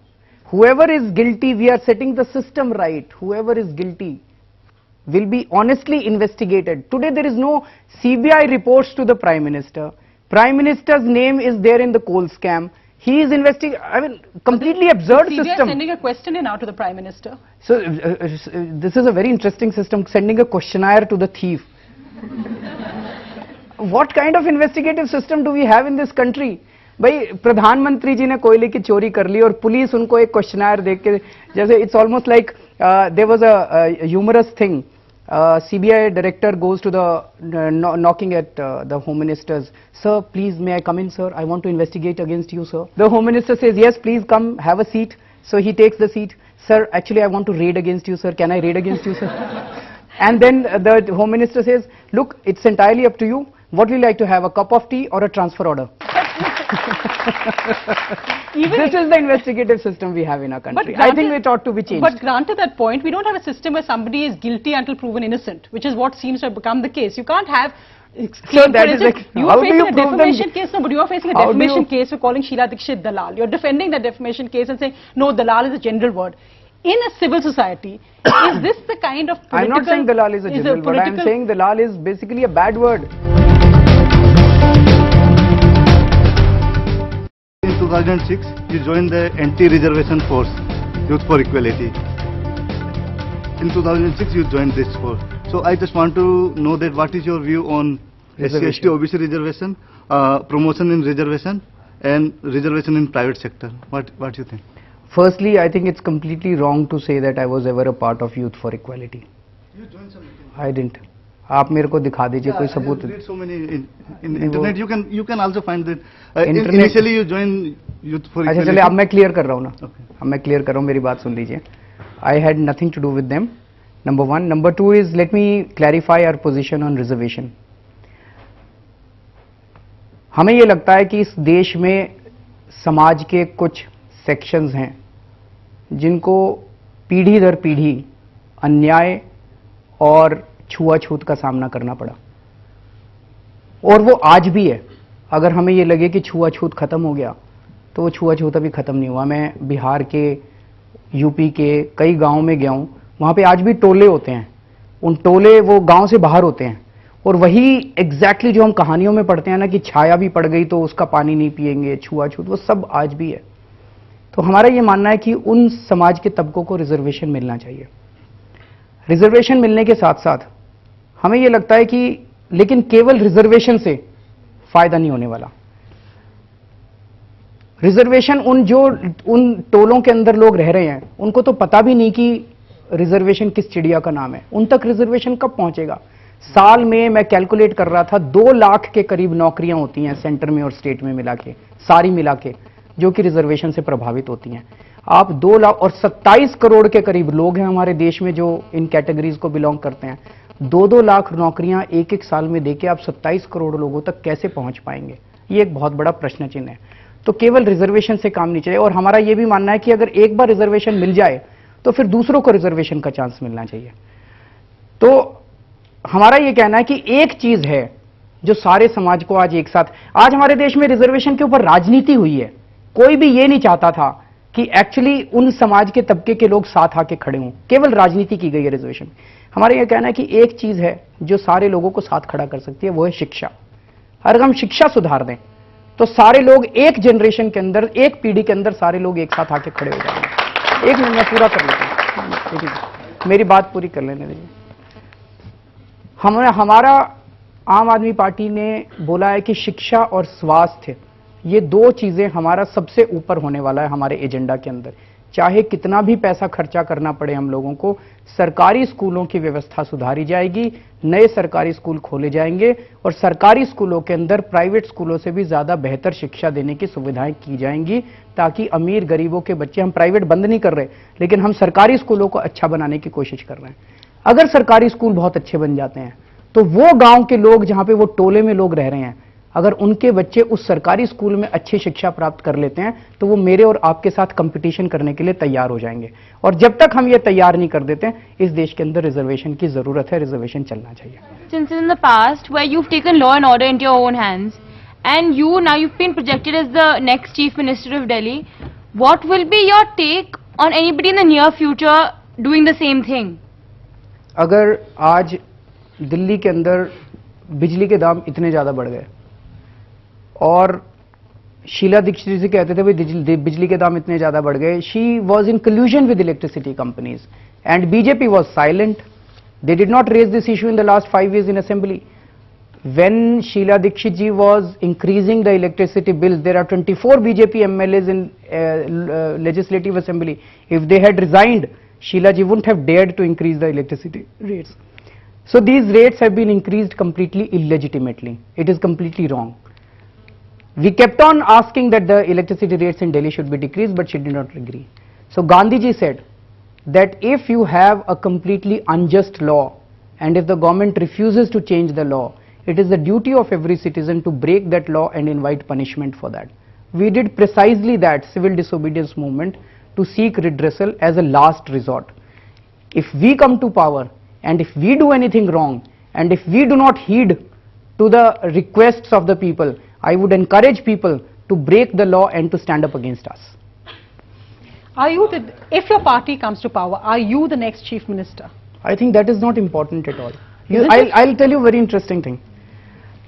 Whoever is guilty, we are setting the system right. Whoever is guilty will be honestly investigated. Today there is no CBI reports to the Prime Minister. Prime Minister's name is there in the coal scam. He is investigating, I mean, completely absurd CBI system. sending a questionnaire now to the Prime Minister. So, this is a very interesting system, sending a questionnaire to the thief. What kind of investigative system do we have in this country? भाई प्रधानमंत्री जी ने कोयले की चोरी कर ली और police उनको एक क्वेश्चनर देख के जैसे it's almost like there was a humorous thing CBI director goes to the knocking at the Home Minister's, sir, please may I come in, sir, I want to investigate against you, sir. The Home Minister says, yes, please come, have a seat. So he takes the seat. Sir, actually I want to raid against you, sir, can I raid against you, sir? And then the Home Minister says, look, it's entirely up to you, what will you like to have, a cup of tea or a transfer order? This is the investigative system we have in our country. I think it ought to be changed. But granted that point, we don't have a system where somebody is guilty until proven innocent, which is what seems to have become the case. You can't have... So that is like, you how are do you facing a prove defamation them? case, no, but you are facing a How do defamation you- case for calling Sheila Dikshit Dalal. You're defending that defamation case and saying, no, Dalal is a general word. In a civil society, is this the kind of political... I'm not saying Dalal is a general word, I'm saying Dalal is basically a bad word. In 2006, you joined the anti-reservation force, Youth for Equality. In 2006, you joined this force. So I just want to know that what is your view on SC, ST, OBC reservation, promotion in reservation, and reservation in private sector. What do you think? Firstly, I think it's completely wrong to say that I was ever a part of Youth for Equality. You joined some meeting. I didn't. आप मेरे को दिखा दीजिए कोई I सबूत. read so many in internet. You can also find that Internet- initially you joined Youth for अच्छा Equality. चलिए अब मैं क्लियर कर रहा हूँ ना. Okay. अब मैं क्लियर कर रहा हूँ, मेरी बात सुन लीजिए. I had nothing to do with them. Number one. Number two is, let me clarify our position on reservation. हमें ये लगता है कि इस देश में समाज के कुछ सेक्शंस हैं जिनको पीढ़ी दर पीढ़ी अन्याय और छुआछूत का सामना करना पड़ा, और वो आज भी है. अगर हमें ये लगे कि छुआछूत खत्म हो गया तो वो छुआछूत अभी खत्म नहीं हुआ। मैं बिहार के, यूपी के कई गांव में गया हूं, वहां पे आज भी टोले होते हैं, उन टोले वो गांव से बाहर होते हैं, और वही एग्जैक्टली जो हम कहानियों में पढ़ते हैं ना कि छाया भी पड़ गई तो उसका पानी नहीं पिएंगे, छुआछूत, वो सब आज भी है। तो हमारा ये मानना है कि उन समाज के तबकों को रिजर्वेशन मिलना चाहिए। रिजर्वेशन मिलने के साथ साथ हमें ये लगता है कि लेकिन केवल रिजर्वेशन से फायदा नहीं होने वाला। रिजर्वेशन उन टोलों के अंदर लोग रह रहे हैं, उनको तो पता भी नहीं कि रिजर्वेशन किस चिड़िया का नाम है, उन तक रिजर्वेशन कब पहुंचेगा। साल में मैं कैलकुलेट कर रहा था 2 लाख के करीब नौकरियां होती हैं सेंटर में और स्टेट में मिला के, सारी मिला के, जो कि रिजर्वेशन से प्रभावित होती हैं। आप 2 लाख और 27 करोड़ के करीब लोग हैं हमारे देश में जो इन कैटेगरीज को बिलोंग करते हैं। 2-2 लाख नौकरियां एक साल में देके आप 27 करोड़ लोगों तक कैसे पहुंच पाएंगे, ये एक बहुत बड़ा प्रश्न चिन्ह है। तो केवल रिजर्वेशन से काम नहीं चाहिए, और हमारा यह भी मानना है कि अगर एक बार रिजर्वेशन मिल जाए तो फिर दूसरों को रिजर्वेशन का चांस मिलना चाहिए। तो हमारा यह कहना है कि एक चीज है जो सारे समाज को आज एक साथ, आज हमारे देश में रिजर्वेशन के ऊपर राजनीति हुई है। कोई भी ये नहीं चाहता था कि एक्चुअली उन समाज के तबके के लोग साथ आके खड़े हों, केवल राजनीति की गई है रिजर्वेशन। हमारा यह कहना है कि एक चीज है जो सारे लोगों को साथ खड़ा कर सकती है, वो है शिक्षा। अगर हम शिक्षा सुधार दें तो सारे लोग एक जनरेशन के अंदर, एक पीढ़ी के अंदर सारे लोग एक साथ आके खड़े हो जाएंगे। एक मिनट में पूरा कर लेता हूं, मेरी बात पूरी कर लेने दीजिए। हमारा आम आदमी पार्टी ने बोला है कि शिक्षा और स्वास्थ्य, ये 2 चीजें हमारा सबसे ऊपर होने वाला है हमारे एजेंडा के अंदर। चाहे कितना भी पैसा खर्चा करना पड़े हम लोगों को, सरकारी स्कूलों की व्यवस्था सुधारी जाएगी, नए सरकारी स्कूल खोले जाएंगे, और सरकारी स्कूलों के अंदर प्राइवेट स्कूलों से भी ज्यादा बेहतर शिक्षा देने की सुविधाएं की जाएंगी, ताकि अमीर गरीबों के बच्चे, हम प्राइवेट बंद नहीं कर रहे, लेकिन हम सरकारी स्कूलों को अच्छा बनाने की कोशिश कर रहे हैं। अगर सरकारी स्कूल बहुत अच्छे बन जाते हैं तो वो गांव के लोग, जहां पे वो टोले में लोग रह रहे हैं, अगर उनके बच्चे उस सरकारी स्कूल में अच्छी शिक्षा प्राप्त कर लेते हैं तो वो मेरे और आपके साथ कंपटीशन करने के लिए तैयार हो जाएंगे। और जब तक हम ये तैयार नहीं कर देते, इस देश के अंदर रिजर्वेशन की जरूरत है, रिजर्वेशन चलना चाहिए। Since in the past where you've taken law and order into your own hands and you've been projected as the next chief minister of Delhi, what will be your take on anybody in the near future doing the same thing? अगर आज दिल्ली के अंदर बिजली के दाम इतने ज्यादा बढ़ गए और शीला दीक्षित जी कहते थे भाई बिजली के दाम इतने ज्यादा बढ़ गए, she was in collusion with electricity companies and BJP was silent, they did not raise this issue in the last 5 years in assembly. When Sheila Dikshit ji was increasing the electricity bills, there are 24 BJP MLAs in legislative assembly. If they had resigned, Sheila ji wouldn't have dared to increase the electricity rates. So these rates have been increased completely illegitimately. It is completely wrong. We kept on asking that the electricity rates in Delhi should be decreased, but she did not agree. So Gandhi ji said that if you have a completely unjust law and if the government refuses to change the law, it is the duty of every citizen to break that law and invite punishment for that. We did precisely that civil disobedience movement to seek redressal as a last resort. If we come to power and if we do anything wrong and if we do not heed to the requests of the people, I would encourage people to break the law and to stand up against us. Are you if your party comes to power, are you the next chief minister? I think that is not important at all. I'll tell you a very interesting thing.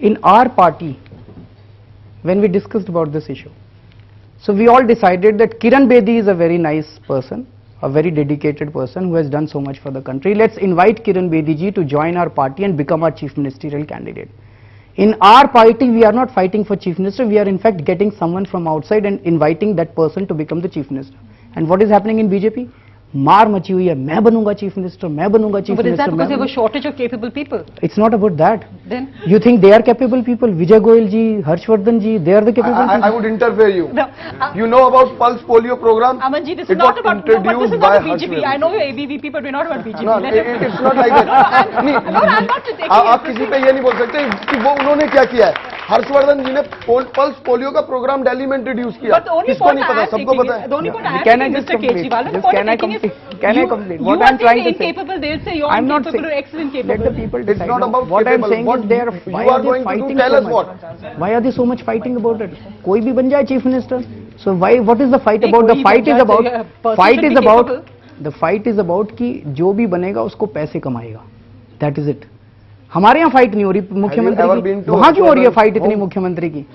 In our party, when we discussed about this issue, so we all decided that Kiran Bedi is a very nice person, a very dedicated person who has done so much for the country. Let's invite Kiran Bedi ji to join our party and become our chief ministerial candidate. In our party, we are not fighting for chief minister, we are in fact getting someone from outside and inviting that person to become the chief minister. And what is happening in BJP? मार मची हुई है, मैं बनूंगा chief minister, मैं बनूंगा chief minister. But is that because you have a shortage of capable people? It's not about that. Then you think they are capable people? Vijay Goyal ji, Harshvardhan ji, they are the capable people. I would interfere you. No, you know about Pulse Polio program? Aman ji, this is not about BJP. I know you're ABVP, but we're not about BJP. No, it's not like that. I'm not taking आप किसी पे ये नहीं बोल सकते कि वो उन्होंने क्या किया है. हर्षवर्धन जी ने पल्स पोलियो का प्रोग्राम दिल्ली में इंट्रोड्यूस किया. किसको नहीं पता, सबको पता है. Can I just complete? Can I complete? What I'm trying to say. Incapable, they'll say you're I'm not incapable or excellent capable. Let the people decide. It's not about what I'm saying what is they are. Why you are are they going to fighting do? Tell so us much? what. Why are they so much fighting about it? कोई भी बन जाए chief minister. So why? What is the fight नहीं, about? The कोई fight is जज about. है, person Fight should is be about. capable. The fight is about कि जो भी बनेगा उसको पैसे कमाएगा. That is it. हमारे यहाँ फाइट नहीं हो रही ever मुख्यमंत्री been की. to वहाँ क्यों हो रही है Harshvardhan फाइट इतनी home? मुख्यमंत्री की?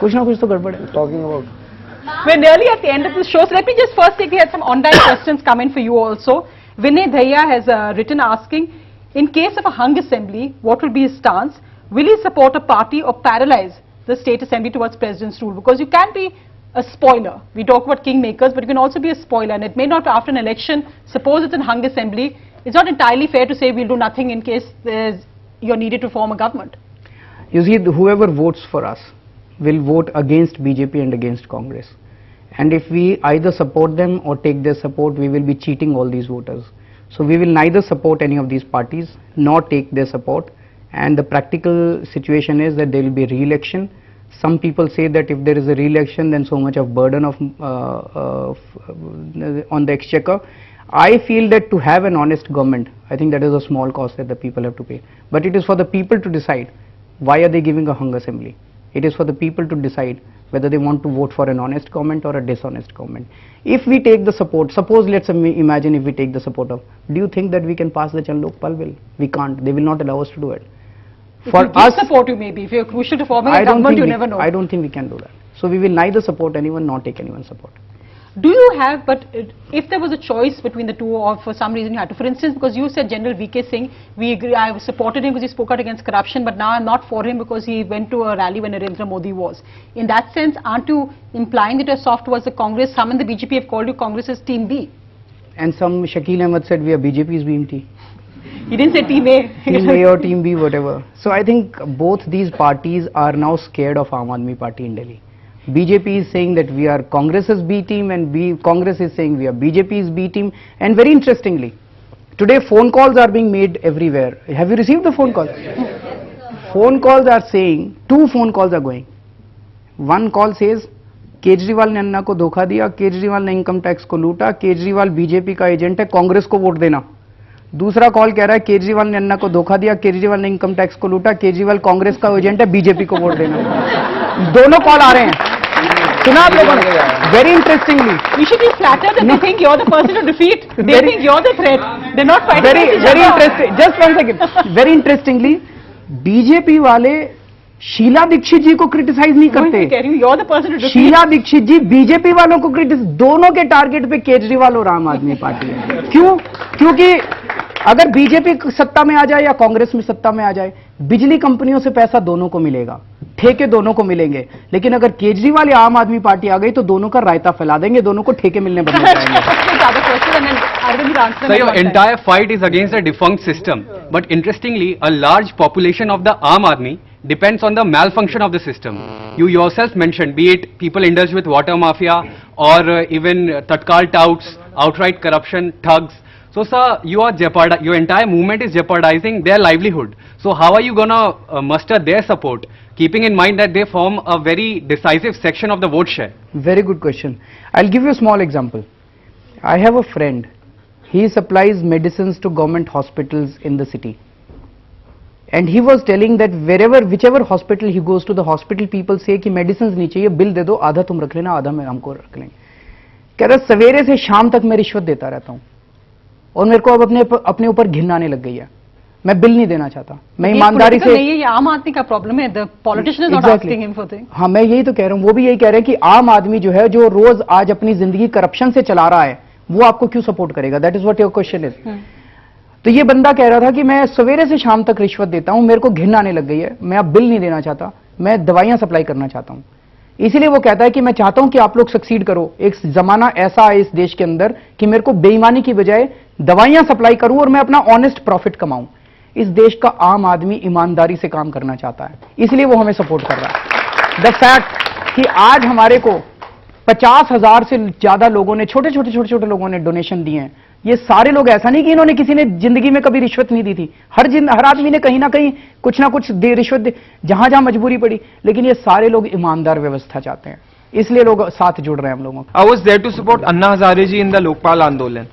कुछ ना कुछ तो गड़बड़ है. Talking about. We're nearly at the end of the show, so let me just first take, we had some online questions come in for you also. Vinay Dhaya has written asking, in case of a hung assembly, what will be his stance? Will he support a party or paralyze the state assembly towards president's rule? Because you can be a spoiler. We talk about kingmakers, but you can also be a spoiler, and it may not, after an election, suppose it's a hung assembly, it's not entirely fair to say we'll do nothing in case you're needed to form a government. You see, whoever votes for us will vote against BJP and against Congress. And if we either support them or take their support, we will be cheating all these voters. So we will neither support any of these parties nor take their support. And the practical situation is that there will be re-election. Some people say that if there is a re-election, then so much of burden of on the exchequer. I feel that to have an honest government, I think that is a small cost that the people have to pay. But it is for the people to decide why are they giving a hung assembly. It is for the people to decide whether they want to vote for an honest government or a dishonest government. If we take the support, suppose let's imagine if we take the support of, do you think that we can pass the Jan Lokpal bill? We can't. They will not allow us to do it. For us, support you maybe. If you're crucial to forming a government, you never know. I don't think we can do that. So we will neither support anyone nor take anyone's support. Do you have, but if there was a choice between the two, or for some reason you had to, for instance, because you said General VK Singh, we agree, I supported him because he spoke out against corruption, but now I'm not for him because he went to a rally when Narendra Modi was. In that sense, aren't you implying that you're soft towards the Congress? Some in the BJP have called you Congress's Team B. And some Shakil Ahmed said we are BJP's BMT. He didn't say Team A. Team A or Team B, whatever. So I think both these parties are now scared of Aam Aadmi Party in Delhi. BJP is saying that we are Congress's B team, and Congress is saying we are BJP's B team. And very interestingly, today phone calls are being made everywhere. Have you received the phone call? Phone calls are saying, two phone calls are going. One call says, Kejriwal ने अन्ना को धोखा दिया, केजरीवाल ने income tax को लूटा, Kejriwal BJP का agent है, कांग्रेस को वोट देना. दूसरा कॉल कह रहा है केजरीवाल ने अन्ना को धोखा दिया, केजरीवाल ने इनकम टैक्स को लूटा, केजरीवाल कांग्रेस का एजेंट है, बीजेपी को वोट देना. दोनों कॉल आ रहे हैं. सुना आप लोगों ने? Very interestingly. You should be flattered that they think you're the person to defeat. They think you're the threat. They're not fighting. Very interesting. Just one second. Very interestingly, BJP वाले शीला दीक्षित जी को criticise नहीं करते. You're the person to defeat. Sheila Dikshit ji BJP वालों को criticise, दोनों के target पे केजरीवाल और आम आदमी पार्टी है. क्यों? क्योंकि अगर बीजेपी सत्ता में आ जाए या कांग्रेस में सत्ता में आ जाए, बिजली कंपनियों से पैसा दोनों को मिलेगा, ठेके दोनों को मिलेंगे. लेकिन अगर केजरीवाल या आम आदमी पार्टी आ गई तो दोनों का रायता फैला देंगे, दोनों को ठेके मिलने बंद हो जाएंगे. So your entire fight is against a defunct system, but interestingly, a large population of the Aam Aadmi depends on the malfunction of the system. You yourself mentioned, be it people indulge with water mafia or even tatkal touts, outright corruption, thugs. So sir, your entire movement is jeopardizing their livelihood. So how are you gonna muster their support, keeping in mind that they form a very decisive section of the vote share? Very good question. I'll give you a small example. I have a friend. He supplies medicines to government hospitals in the city. And he was telling that whichever hospital he goes to, the hospital people say कि medicines नहीं चाहिए, bill दे दो, आधा तुम रख लेना, आधा मैं हमको रख लेंगे. कह रहा सवेरे से शाम तक मैं रिश्वत देता रहता हूँ और मेरे को अब अपने ऊपर घिन आने लग गई है. मैं बिल नहीं देना चाहता. मैं ईमानदारी से, ये आम आदमी का प्रॉब्लम है. The politician is not asking him for things. हाँ, मैं यही तो कह रहा हूँ. वो भी यही कह रहे हैं कि आम आदमी जो है, जो रोज आज अपनी जिंदगी करप्शन से चला रहा है, वो आपको क्यों सपोर्ट करेगा? That is what your question is. तो ये बंदा कह रहा था कि मैं सवेरे से शाम तक रिश्वत देता हूं, मेरे को घिन आने लग गई है, मैं अब बिल नहीं देना चाहता, मैं दवाइयां सप्लाई करना चाहता हूं. इसीलिए वो कहता है कि मैं चाहता हूं कि आप लोग सक्सीड करो. एक जमाना ऐसा है इस देश के अंदर कि मेरे को बेईमानी की बजाय दवाइयां सप्लाई करूं और मैं अपना ऑनेस्ट प्रॉफिट कमाऊं. इस देश का आम आदमी ईमानदारी से काम करना चाहता है, इसलिए वो हमें सपोर्ट कर रहा है. द फैक्ट कि आज हमारे को 50,000 से ज्यादा लोगों ने, छोटे लोगों ने डोनेशन दिए हैं. ये सारे लोग, ऐसा नहीं कि इन्होंने किसी ने जिंदगी में कभी रिश्वत नहीं दी थी. हर आदमी ने कहीं ना कहीं कुछ ना कुछ रिश्वत दे, जहां मजबूरी पड़ी. लेकिन ये सारे लोग ईमानदार व्यवस्था चाहते हैं, इसलिए लोग साथ जुड़ रहे हैं हम लोगों. I was there to support Anna Hazare ji in the Lokpal Andolan.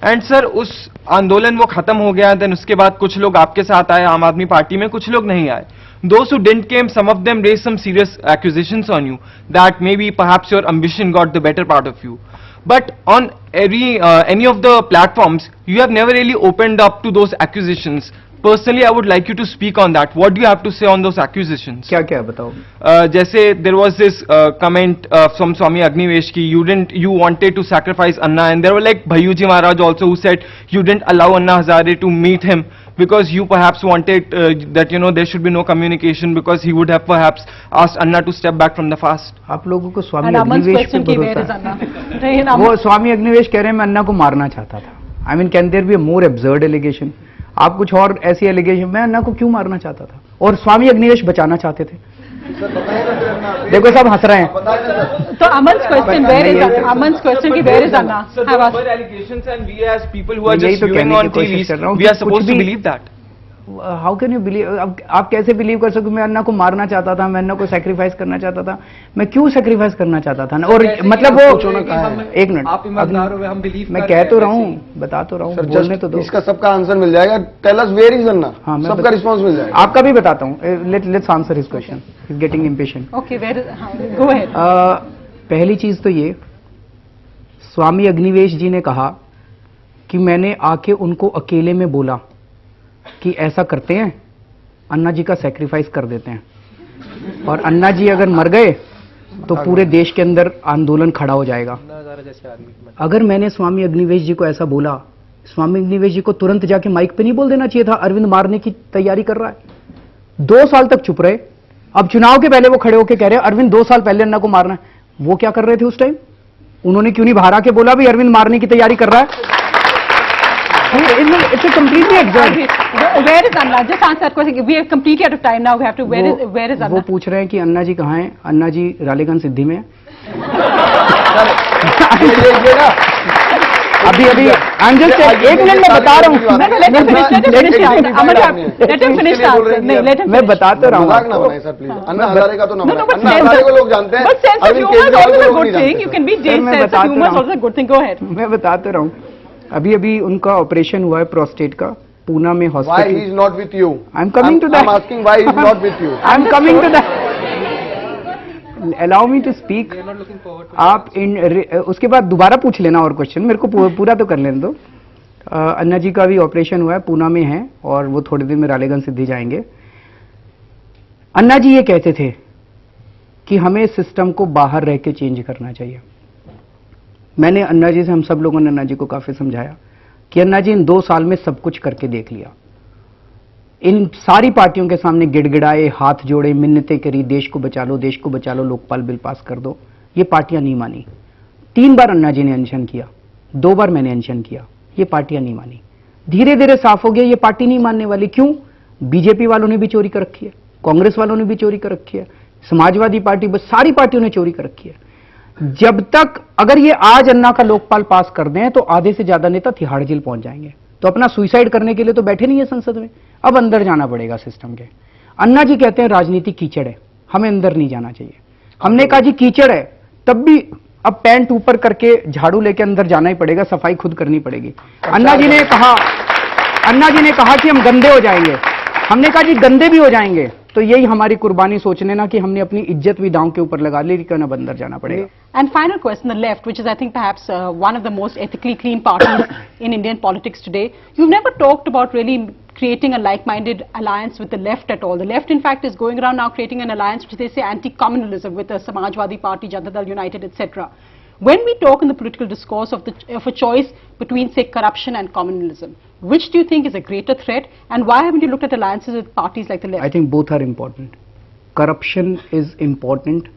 And sir उस आंदोलन वो खत्म हो गया, देन उसके बाद कुछ लोग आपके साथ आए आम आदमी पार्टी में, कुछ लोग नहीं आए. Those who didn't came, some of them raised some serious accusations on you that maybe perhaps your ambition got the better part of you. But on any of the platforms, you have never really opened up to those accusations. Personally, I would like you to speak on that. What do you have to say on those accusations? क्या क्या बताओ? जैसे there was this comment from Swami Agnivesh ki you wanted to sacrifice Anna, and there were like Bhayuji Maharaj also who said you didn't allow Anna Hazare to meet him because you perhaps wanted that there should be no communication because he would have perhaps asked Anna to step back from the fast. आप लोगों को स्वामी अग्निवेश पे भरोसा है? वो स्वामी अग्निवेश कह रहे हैं मैं अन्ना को मारना चाहता था. I mean, can there be a more absurd allegation? आप कुछ और ऐसी एलिगेशन, मैं अन्ना को क्यों मारना चाहता था और स्वामी अग्निवेश बचाना चाहते थे. देखो सब हंस रहे हैं. तो अमन's question, where is Anna? Aman's question कि where is Anna? Allegations and we as people who are just viewing on TV, we are supposed to believe that. How can you believe? आप कैसे बिलीव कर सको? मैं अन्ना को मारना चाहता था, मैं अन्ना को सेक्रीफाइस करना चाहता था. मैं क्यों सेक्रीफाइस करना चाहता था? और मतलब वो एक मिनट, मैं कह तो रहा हूँ, बता तो रहा हूँ, बोलने तो दो. इसका सबका आंसर मिल जाएगा. टेल अस वेयर इज अन्ना. हाँ, सबका रिस्पांस मिल जाएगा. आपका भी बताता हूँ. Let's answer his question. He is getting impatient. Okay, go ahead. पहली चीज तो ये, स्वामी अग्निवेश जी ने कहा कि मैंने आके उनको अकेले में बोला कि ऐसा करते हैं, अन्ना जी का सैक्रिफाइस कर देते हैं, और अन्ना जी अगर मर गए तो पूरे देश के अंदर आंदोलन खड़ा हो जाएगा. अगर मैंने स्वामी अग्निवेश जी को ऐसा बोला, स्वामी अग्निवेश जी को तुरंत जाके माइक पे नहीं बोल देना चाहिए था अरविंद मारने की तैयारी कर रहा है. 2 साल तक चुप रहे. अब चुनाव के पहले वो खड़े होकर कह रहे हैं अरविंद 2 साल पहले अन्ना को मारना है. वो क्या कर रहे थे उस टाइम? उन्होंने क्यों नहीं बाहर आके बोला भी अरविंद मारने की तैयारी कर रहा है? It's a completely absurd. Where is Anna? Just answer that question. We are completely out of time now. We have to. Where is Anna? वो पूछ रहे हैं कि अन्ना जी कहाँ हैं? अन्ना जी रालेगंज सिद्धि में. अभी I'm just एक मिनट में बता रहा हूँ. Let him finish the answer. नहीं, let him. मैं बता तो रहा हूँ. मजाक ना बनाए सर प्लीज. अन्ना हजारे का तो नाम है. अन्ना हजारे को लोग जानते हैं. But sense of humor is also a good thing. You can be sense of humor is also a good thing. Go ahead. मैं बता तो रहा हूँ. अभी अभी उनका ऑपरेशन हुआ है प्रोस्टेट का, पूना में hospital. Why he is not with you? I'm coming to that. I'm asking why he is not with you. I'm coming to that. Allow me to speak. आप उसके बाद दोबारा पूछ लेना और क्वेश्चन, मेरे को पूरा तो कर लेने दो. अन्ना जी का भी ऑपरेशन हुआ है, पूना में है, और वो थोड़ी देर में रालेगंज सिद्धि जाएंगे. अन्ना जी ये कहते थे कि हमें सिस्टम को बाहर रह के चेंज करना चाहिए. मैंने अन्ना जी से, हम सब लोगों ने अन्ना जी को काफी समझाया कि अन्ना जी इन 2 साल में सब कुछ करके देख लिया. इन सारी पार्टियों के सामने गिड़गिड़ाए, हाथ जोड़े, मिन्नतें करी, देश को बचा लो, देश को बचा लो, लोकपाल बिल पास कर दो. ये पार्टियां नहीं मानी. 3 बार अन्ना जी ने अनशन किया, 2 बार मैंने अनशन किया, ये पार्टियां नहीं मानी. धीरे धीरे साफ हो गया ये पार्टी नहीं मानने वाली. क्यों? बीजेपी वालों ने भी चोरी कर रखी है, कांग्रेस वालों ने भी चोरी कर रखी है, समाजवादी पार्टी, बस सारी पार्टियों ने चोरी कर रखी है. जब तक अगर ये आज अन्ना का लोकपाल पास कर दें तो आधे से ज्यादा नेता तिहाड़ जेल पहुंच जाएंगे. तो अपना सुसाइड करने के लिए तो बैठे नहीं है संसद में, अब अंदर जाना पड़ेगा सिस्टम के. अन्ना जी कहते हैं राजनीति कीचड़ है, हमें अंदर नहीं जाना चाहिए. हमने कहा जी कीचड़ है, तब भी अब पैंट ऊपर करके झाड़ू लेके अंदर जाना ही पड़ेगा, सफाई खुद करनी पड़ेगी. अन्ना जी ने कहा कि हम गंदे हो जाएंगे. हमने कहा जी गंदे भी हो जाएंगे तो यही हमारी कुर्बानी सोच लेना कि हमने अपनी इज्जत भी दांव के ऊपर लगा ली, लेकिन अब अंदर जाना पड़ेगा. And final question, the left, which is I think perhaps one of the most ethically clean parties in Indian politics today. You've never talked about really creating a like-minded alliance with the left at all. The left, in fact, is going around now creating an alliance which they say anti-communalism with the Samajwadi Party, Janata Dal United, etc. When we talk in the political discourse of a choice between, say, corruption and communalism, which do you think is a greater threat, and why haven't you looked at alliances with parties like the left? I think both are important. Corruption is important.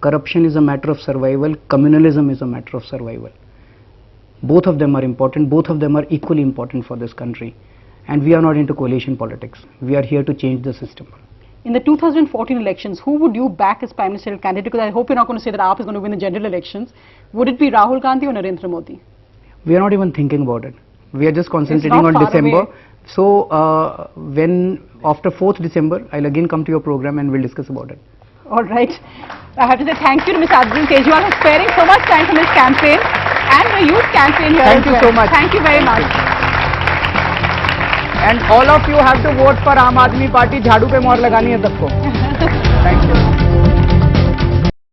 Corruption is a matter of survival. Communalism is a matter of survival. Both of them are important. Both of them are equally important for this country. And we are not into coalition politics. We are here to change the system. In the 2014 elections, who would you back as Prime Ministerial candidate? Because I hope you're not going to say that AAP is going to win the general elections. Would it be Rahul Gandhi or Narendra Modi? We are not even thinking about it. We are just concentrating on December. So, when after 4th December, I'll again come to your program and we'll discuss about it. All right. I have to say thank you to Mr. Arjun Kejriwal for sparing so much time from his campaign. and a youth campaign here Thank as you well. so much. Thank you very much. And all of you have to vote for Aam Aadmi Party. झाड़ू पे मोहर लगानी है सबको. Thank you.